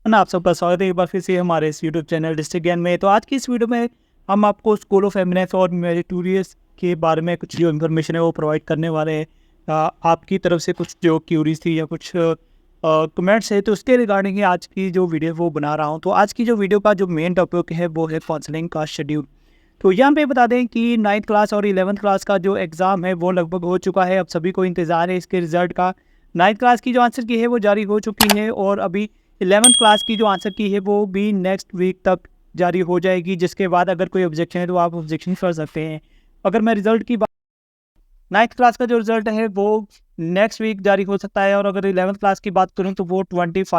ना आप सबका स्वागत है एक बार फिर से हमारे इस यूट्यूब चैनल डिस्ट्रिक्ट ज्ञान में। तो आज की इस वीडियो में हम आपको स्कूल ऑफ एमिनेंस और मेरिटोरियस के बारे में कुछ जो इन्फॉर्मेशन है वो प्रोवाइड करने वाले हैं। आपकी तरफ से कुछ जो क्यूरीज थी या कुछ कमेंट्स है तो उसके रिगार्डिंग ही आज की जो वीडियो वो बना रहा हूँ। तो आज की जो वीडियो का जो मेन टॉपिक है वो है काउंसलिंग का शेड्यूल। तो यहाँ पे बता दें कि 9th क्लास और 11th क्लास का जो एग्ज़ाम है वो लगभग हो चुका है। अब सभी को इंतज़ार है इसके रिज़ल्ट का। 9th क्लास की जो आंसर की है वो जारी हो चुकी है और अभी 11th क्लास की जो आंसर की है वो भी नेक्स्ट वीक तक जारी हो जाएगी, जिसके बाद अगर कोई ऑब्जेक्शन है तो आप ऑब्जेक्शन कर सकते हैं। अगर मैं रिज़ल्ट की बात 9th क्लास का जो रिज़ल्ट है वो नेक्स्ट वीक जारी हो सकता है और अगर 11th क्लास की बात करूँ तो वो 25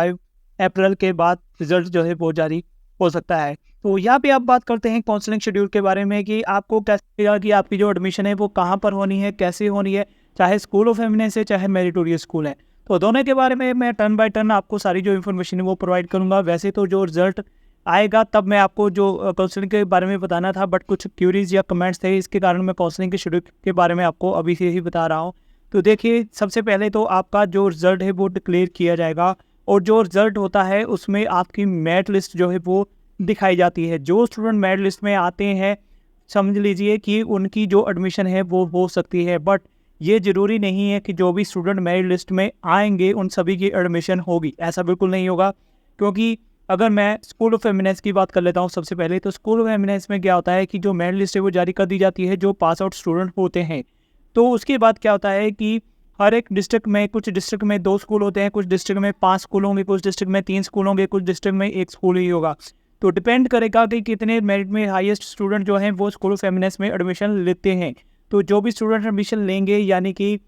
अप्रैल के बाद रिज़ल्ट जो है वो जारी हो सकता है। तो यहाँ पे आप बात करते हैं काउंसलिंग शेड्यूल के बारे में कि आपको कैसे लगेगा कि आपकी जो एडमिशन है वो कहाँ पर होनी है, कैसे होनी है, चाहे स्कूल ऑफ एमिनेंस है चाहे मेरिटोरियस स्कूल है। तो दोनों के बारे में मैं टर्न बाय टर्न आपको सारी जो इन्फॉर्मेशन है वो प्रोवाइड करूँगा। वैसे तो जो रिज़ल्ट आएगा तब मैं आपको जो काउंसलिंग के बारे में बताना था, बट कुछ क्यूरीज या कमेंट्स थे, इसके कारण मैं काउंसलिंग के शेड्यूल के बारे में आपको अभी से ही बता रहा हूँ। तो देखिए, सबसे पहले तो आपका जो रिज़ल्ट है वो डिक्लेयर किया जाएगा और जो रिज़ल्ट होता है उसमें आपकी मेरिट लिस्ट जो है वो दिखाई जाती है। जो स्टूडेंट मेरिट लिस्ट में आते हैं, समझ लीजिए कि उनकी जो एडमिशन है वो हो सकती है, बट ये ज़रूरी नहीं है कि जो भी स्टूडेंट मेरिट लिस्ट में आएंगे उन सभी की एडमिशन होगी। ऐसा बिल्कुल नहीं होगा, क्योंकि अगर मैं स्कूल ऑफ एमिनेंस की बात कर लेता हूँ सबसे पहले, तो स्कूल ऑफ एमिनेंस में क्या होता है कि जो मेरिट लिस्ट है वो जारी कर दी जाती है जो पास आउट स्टूडेंट होते हैं। तो उसके बाद क्या होता है कि हर एक डिस्ट्रिक्ट में, कुछ डिस्ट्रिक्ट में 2 स्कूल होते हैं, कुछ डिस्ट्रिक्ट में 5 स्कूल होंगे, कुछ डिस्ट्रिक्ट में 3 स्कूल होंगे, कुछ डिस्ट्रिक्ट में 1 स्कूल ही होगा। तो डिपेंड करेगा कि कितने मेरिट में हाईएस्ट स्टूडेंट जो हैं वो स्कूल ऑफ एमिनेंस में एडमिशन लेते हैं। तो जो भी स्टूडेंट एडमिशन लेंगे, यानी कि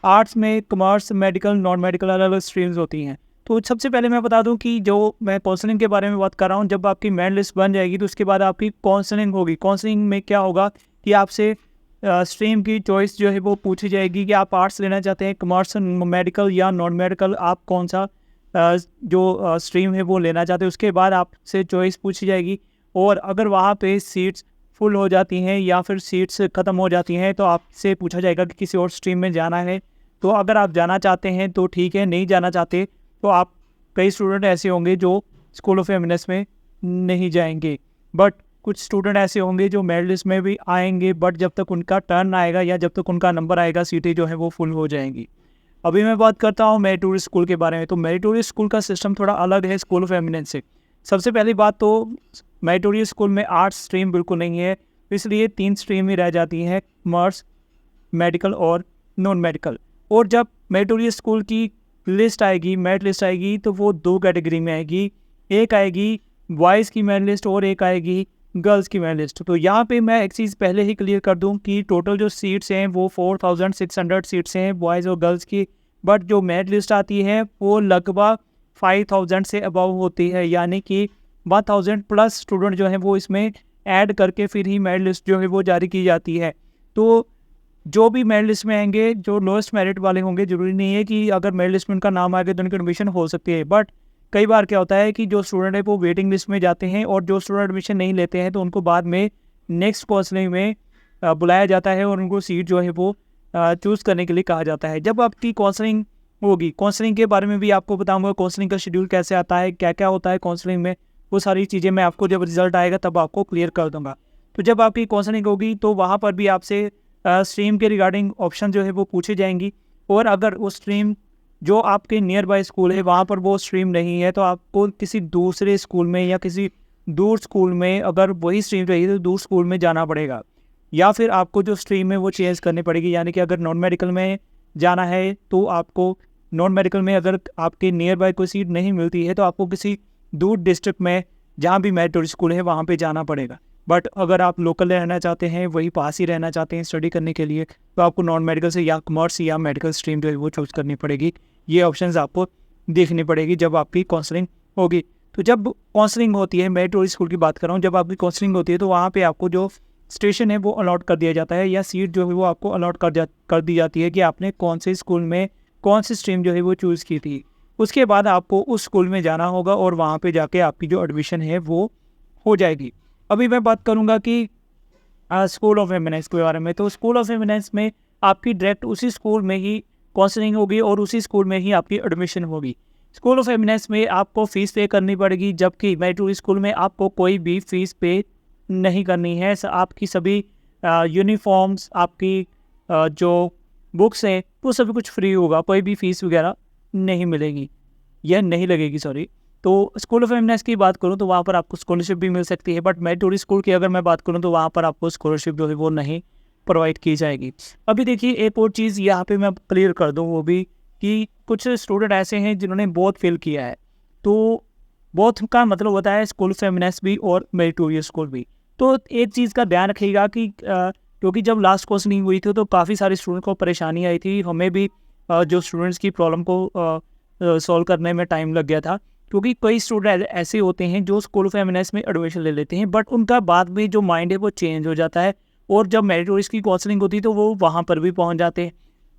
आर्ट्स में कॉमर्स, मेडिकल, नॉन मेडिकल अलग अलग स्ट्रीम्स होती हैं। तो सबसे पहले मैं बता दूं कि जो मैं काउंसलिंग के बारे में बात कर रहा हूं, जब आपकी मेरिट लिस्ट बन जाएगी तो उसके बाद आपकी काउंसलिंग होगी। काउंसलिंग में क्या होगा कि आपसे स्ट्रीम की चॉइस जो है वो पूछी जाएगी कि आप आर्ट्स लेना चाहते हैं, कॉमर्स, मेडिकल या नॉन मेडिकल, आप कौन सा जो स्ट्रीम है वो लेना चाहते हैं। उसके बाद आपसे चॉइस पूछी जाएगी और अगर वहाँ पे सीट्स फुल हो जाती हैं या फिर सीट्स ख़त्म हो जाती हैं तो आपसे पूछा जाएगा कि किसी और स्ट्रीम में जाना है। तो अगर आप जाना चाहते हैं तो ठीक है, नहीं जाना चाहते तो आप, कई स्टूडेंट ऐसे होंगे जो स्कूल ऑफ एमिनेंस में नहीं जाएंगे, बट कुछ स्टूडेंट ऐसे होंगे जो मेरिट लिस्ट में भी आएंगे, बट जब तक उनका टर्न आएगा या जब तक उनका नंबर आएगा सीटें जो है वो फुल हो जाएंगी। अभी मैं बात करता हूँ मेरिटोरियस स्कूल के बारे में। तो मेरिटोरियस स्कूल का सिस्टम थोड़ा अलग है स्कूल ऑफ एमिनेंस से। सबसे पहली बात तो मेरिटोरियस स्कूल में आर्ट्स स्ट्रीम बिल्कुल नहीं है, इसलिए 3 स्ट्रीम ही रह जाती हैं, कॉमर्स, मेडिकल और नॉन मेडिकल। और जब मेरिटोरियस स्कूल की लिस्ट आएगी, मेरिट लिस्ट आएगी, तो वो 2 कैटेगरी में आएगी। एक आएगी बॉयज़ की मेरिट लिस्ट और एक आएगी गर्ल्स की मेरिट लिस्ट। तो यहाँ पे मैं एक चीज़ पहले ही क्लियर कर दूँ कि टोटल जो सीट्स हैं वो 4600 सीट्स हैं बॉयज़ और गर्ल्स की, बट जो मेरिट लिस्ट आती है वो लगभग 5000 से अबव होती है, यानी कि 1000 प्लस स्टूडेंट जो हैं वो इसमें ऐड करके फिर ही मेरिट लिस्ट जो है वो जारी की जाती है। तो जो भी मेरिट लिस्ट में आएंगे, जो लोएस्ट मेरिट वाले होंगे, ज़रूरी नहीं है कि अगर मेरिट लिस्ट में उनका नाम आ गया तो उनकी एडमिशन हो सकती है, बट कई बार क्या होता है कि जो स्टूडेंट है वो वेटिंग लिस्ट में जाते हैं और जो स्टूडेंट एडमिशन नहीं लेते हैं तो उनको बाद में नेक्स्ट काउंसलिंग में बुलाया जाता है और उनको सीट जो है वो चूज़ करने के लिए कहा जाता है। जब आपकी काउंसलिंग होगी, काउंसलिंग के बारे में भी आपको बताऊँगा, काउंसलिंग का शेड्यूल कैसे आता है, क्या क्या होता है काउंसलिंग में, वो सारी चीज़ें मैं आपको जब रिजल्ट आएगा तब आपको क्लियर कर दूँगा। तो जब आपकी काउंसलिंग होगी तो वहाँ पर भी आपसे स्ट्रीम के रिगार्डिंग ऑप्शन जो है वो पूछी जाएंगी, और अगर वो स्ट्रीम जो आपके नियर बाय स्कूल है वहाँ पर वो स्ट्रीम नहीं है तो आपको किसी दूसरे स्कूल में या किसी दूर स्कूल में, अगर वही स्ट्रीम चाहिए तो दूर स्कूल में जाना पड़ेगा, या फिर आपको जो स्ट्रीम है वो चेंज करनी पड़ेगी। यानी कि अगर नॉन मेडिकल में जाना है तो आपको नॉन मेडिकल में अगर आपके नियर बाय कोई सीट नहीं मिलती है तो आपको किसी दूर डिस्ट्रिक्ट में जहाँ भी मेरिटोरियस स्कूल है वहाँ पे जाना पड़ेगा। बट अगर आप लोकल रहना चाहते हैं, वही पास ही रहना चाहते हैं स्टडी करने के लिए, तो आपको नॉन मेडिकल से या कॉमर्स या मेडिकल स्ट्रीम जो है वो चूज़ करनी पड़ेगी। ये ऑप्शंस आपको देखनी पड़ेगी जब आपकी काउंसलिंग होगी। तो जब काउंसलिंग होती है, मेरिटोरियस स्कूल की बात कर रहा हूँ, जब आपकी काउंसलिंग होती है तो वहाँ पे आपको जो स्टेशन है वो अलॉट कर दिया जाता है, या सीट जो है वो आपको अलॉट कर दी जाती है कि आपने कौन से स्कूल में कौन सी स्ट्रीम जो है वो चूज़ की थी। उसके बाद आपको उस स्कूल में जाना होगा और वहाँ पे जाके आपकी जो एडमिशन है वो हो जाएगी। अभी मैं बात करूँगा कि स्कूल ऑफ एमिनेंस के बारे में। तो स्कूल ऑफ एमिनेंस में आपकी डायरेक्ट उसी स्कूल में ही काउंसलिंग होगी और उसी स्कूल में ही आपकी एडमिशन होगी। स्कूल ऑफ एमिनेंस में आपको फ़ीस पे करनी पड़ेगी, जबकि मेरिटोरियस स्कूल में आपको कोई भी फ़ीस पे नहीं करनी है। आपकी सभी यूनिफ़ॉर्म्स, आपकी जो बुक्स हैं, वो सभी कुछ फ्री होगा, कोई भी फ़ीस वगैरह नहीं मिलेगी या नहीं लगेगी, सॉरी। तो स्कूल ऑफ एमिनेंस की बात करूँ तो वहाँ पर आपको स्कॉलरशिप भी मिल सकती है, बट मेरिटोरियस स्कूल की अगर मैं बात करूँ तो वहाँ पर आपको स्कॉलरशिप जो है वो नहीं प्रोवाइड की जाएगी। अभी देखिए एक और चीज़ यहाँ पे मैं क्लियर कर दूँ, वो भी कि कुछ स्टूडेंट ऐसे हैं जिन्होंने बहुत फेल किया है। तो बहुत का मतलब होता है स्कूल ऑफ एमिनेंस भी और मेरिटोरियस स्कूल भी। तो एक चीज़ का ध्यान रखिएगा कि क्योंकि जब लास्ट काउंसलिंग हुई थी तो काफ़ी सारे स्टूडेंट को परेशानी आई थी, हमें भी जो स्टूडेंट्स की प्रॉब्लम को सॉल्व करने में टाइम लग गया था, क्योंकि कई स्टूडेंट ऐसे होते हैं जो स्कूल ऑफ एमिनेंस में एडमिशन ले लेते हैं, बट उनका बाद में जो माइंड है वो चेंज हो जाता है, और जब मेरिटोरियस की काउंसलिंग होती है तो वो वहाँ पर भी पहुँच जाते हैं।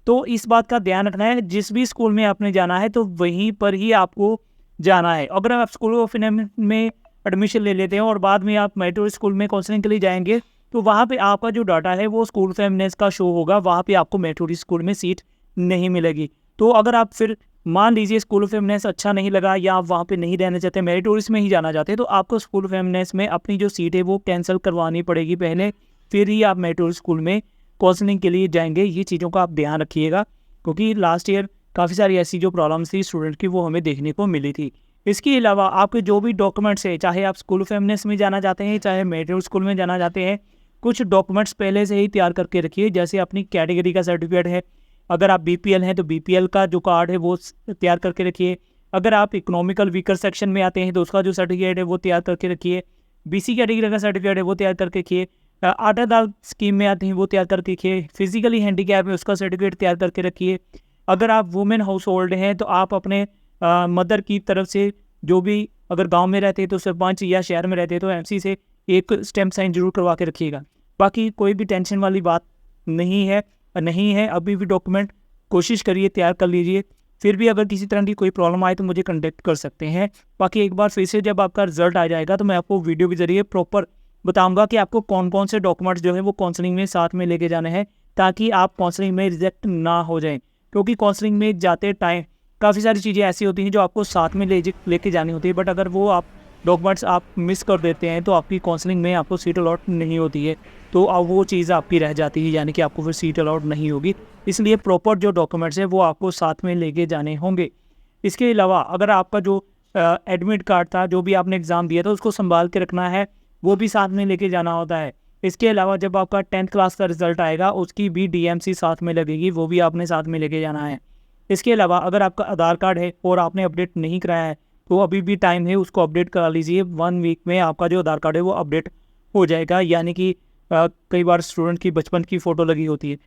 तो इस बात का ध्यान रखना है, जिस भी स्कूल में आपने जाना है तो वहीं पर ही आपको जाना है। अगर आप स्कूल ऑफ एमिनेंस में एडमिशन ले लेते हैं और बाद में आप मेरिटोरियस स्कूल में काउंसलिंग के लिए जाएंगे, तो वहाँ पे आपका जो डाटा है वो स्कूल ऑफ एमिनेंस का शो होगा, वहाँ पे आपको मेरिटोरियस स्कूल में सीट नहीं मिलेगी। तो अगर आप फिर मान लीजिए स्कूल ऑफ एमिनेंस अच्छा नहीं लगा या आप वहाँ पे नहीं रहना चाहते, मेरिटोरियस में ही जाना चाहते हैं, तो आपको स्कूल ऑफ एमिनेंस में अपनी जो सीट है वो कैंसिल करवानी पड़ेगी पहले, फिर ही आप मेरिटोरियस स्कूल में काउंसलिंग के लिए जाएंगे। ये चीज़ों का आप ध्यान रखिएगा, क्योंकि लास्ट ईयर काफ़ी सारी ऐसी जो प्रॉब्लम्स थी स्टूडेंट की वो हमें देखने को मिली थी। इसके अलावा आपके जो भी डॉक्यूमेंट्स है, चाहे आप स्कूल ऑफ एमिनेंस में जाना चाहते हैं चाहे मेरिटोरियस स्कूल में जाना चाहते हैं, कुछ डॉक्यूमेंट्स पहले से ही तैयार करके रखिए। जैसे अपनी कैटेगरी का सर्टिफिकेट है, अगर आप बीपीएल हैं तो बीपीएल का जो कार्ड है वो तैयार करके रखिए। अगर आप इकोनॉमिकल वीकर सेक्शन में आते हैं तो उसका जो सर्टिफिकेट है वो तैयार करके रखिए। बीसी कैटेगरी का सर्टिफिकेट है वो तैयार करके रखिए। आटादाल स्कीम में आते हैं वो तैयार करके रखिए। फिजिकली हैंडीकैप है उसका सर्टिफिकेट तैयार करके रखिए। अगर आप वुमेन हाउस होल्ड हैं तो आप अपने मदर की तरफ से जो भी, अगर गांव में रहते हैं तो सरपंच, या शहर में रहते हैं तो एमसी से एक स्टैम्प साइन जरूर करवा के रखिएगा। बाकी कोई भी टेंशन वाली बात नहीं है अभी भी डॉक्यूमेंट कोशिश करिए तैयार कर लीजिए। फिर भी अगर किसी तरह की कोई प्रॉब्लम आए तो मुझे कॉन्टेक्ट कर सकते हैं। बाकी एक बार फिर से जब आपका रिजल्ट आ जाएगा तो मैं आपको वीडियो के जरिए प्रॉपर बताऊंगा कि आपको कौन कौन से डॉक्यूमेंट्स जो है वो काउंसलिंग में साथ में लेके जाने हैं, ताकि आप काउंसलिंग में रिजेक्ट ना हो जाएं। क्योंकि काउंसलिंग में जाते टाइम काफ़ी सारी चीज़ें ऐसी होती हैं जो आपको साथ में लेके जानी होती है, बट अगर वो आप डॉक्यूमेंट्स आप मिस कर देते हैं तो आपकी काउंसलिंग में आपको सीट अलॉट नहीं होती है, तो अब वो चीज़ आपकी रह जाती है, यानी कि आपको फिर सीट अलॉट नहीं होगी। इसलिए प्रॉपर जो डॉक्यूमेंट्स हैं वो आपको साथ में लेके जाने होंगे। इसके अलावा अगर आपका जो एडमिट कार्ड था, जो भी आपने एग्ज़ाम दिया था, उसको संभाल के रखना है, वो भी साथ में लेके जाना होता है। इसके अलावा जब आपका 10th क्लास का रिजल्ट आएगा उसकी भी डीएमसी साथ में लगेगी, वो भी आपने साथ में लेके जाना है। इसके अलावा अगर आपका आधार कार्ड है और आपने अपडेट नहीं कराया है तो अभी भी टाइम है, उसको अपडेट करा लीजिए। 1 वीक में आपका जो आधार कार्ड है वो अपडेट हो जाएगा। यानी कि कई बार स्टूडेंट की बचपन की फ़ोटो लगी होती है,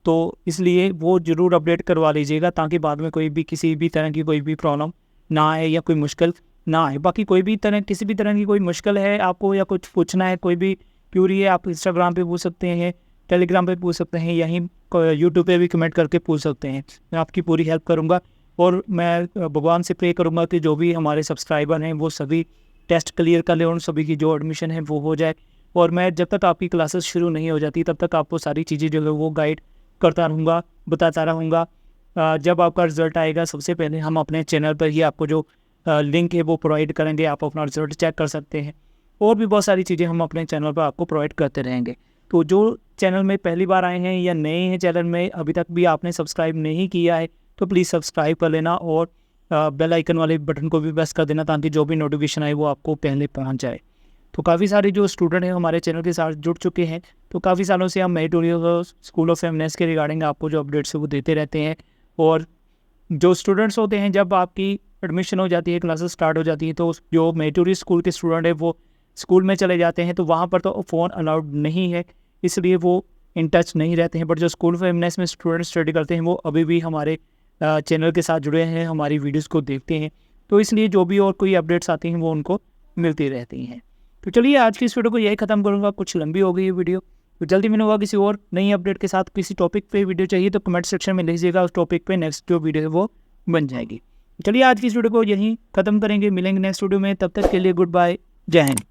तो इसलिए वो ज़रूर अपडेट करवा लीजिएगा, ताकि बाद में कोई भी किसी भी तरह की कोई भी प्रॉब्लम ना आए या कोई मुश्किल ना आए। बाकी कोई भी तरह, किसी भी तरह की कोई मुश्किल है आपको या कुछ पूछना है, कोई भी क्यूरी है, आप इंस्टाग्राम पे पूछ सकते हैं, टेलीग्राम पे पूछ सकते हैं, यहीं यूट्यूब पे भी कमेंट करके पूछ सकते हैं। मैं आपकी पूरी हेल्प करूँगा, और मैं भगवान से प्रे करूँगा कि जो भी हमारे सब्सक्राइबर हैं वो सभी टेस्ट क्लियर कर लें और उन सभी की जो एडमिशन है वो हो जाए। और मैं जब तक आपकी क्लासेस शुरू नहीं हो जाती तब तक आपको सारी चीज़ें जो है वो गाइड करता रहूँगा, बताता रहूँगा। जब आपका रिज़ल्ट आएगा सबसे पहले हम अपने चैनल पर ही आपको जो लिंक है वो प्रोवाइड करेंगे, आप अपना रिज़ल्ट चेक कर सकते हैं। और भी बहुत सारी चीज़ें हम अपने चैनल पर आपको प्रोवाइड करते रहेंगे। तो जो चैनल में पहली बार आए हैं या नए हैं चैनल में, अभी तक भी आपने सब्सक्राइब नहीं किया है तो प्लीज़ सब्सक्राइब कर लेना, और बेल आइकन वाले बटन को भी प्रेस कर देना, ताकि जो भी नोटिफिकेशन आए वो आपको पहले पहुंच जाए। तो काफ़ी सारे जो स्टूडेंट हैं हमारे चैनल के साथ जुड़ चुके हैं, तो काफ़ी सालों से हम मेरिटोरियस स्कूल ऑफ एमिनेंस के रिगार्डिंग आपको जो अपडेट्स है वो देते रहते हैं। और जो स्टूडेंट्स होते हैं, जब आपकी एडमिशन हो जाती है, क्लासेस स्टार्ट हो जाती है, तो जो मेरिटोरियस स्कूल के स्टूडेंट है वो स्कूल में चले जाते हैं, तो वहाँ पर तो फ़ोन अलाउड नहीं है, इसलिए वो इन टच नहीं रहते हैं। बट जो स्कूल ऑफ एमिनेंस में स्टूडेंट स्टडी करते हैं वो अभी भी हमारे चैनल के साथ जुड़े हैं, हमारी वीडियोस को देखते हैं, तो इसलिए जो भी और कोई अपडेट्स आती हैं वो उनको मिलती रहती हैं। तो चलिए आज की इस वीडियो को यही ख़त्म करूँगा, कुछ लंबी हो गई ये वीडियो, तो जल्दी मिलूंगा किसी और नई अपडेट के साथ। किसी टॉपिक पे वीडियो चाहिए तो कमेंट सेक्शन में लिखिएगा, उस टॉपिक पे नेक्स्ट जो वीडियो है वो बन जाएगी। चलिए आज की इस वीडियो को यहीं ख़त्म करेंगे, मिलेंगे नेक्स्ट वीडियो में, तब तक के लिए गुड बाय, जय हिंद।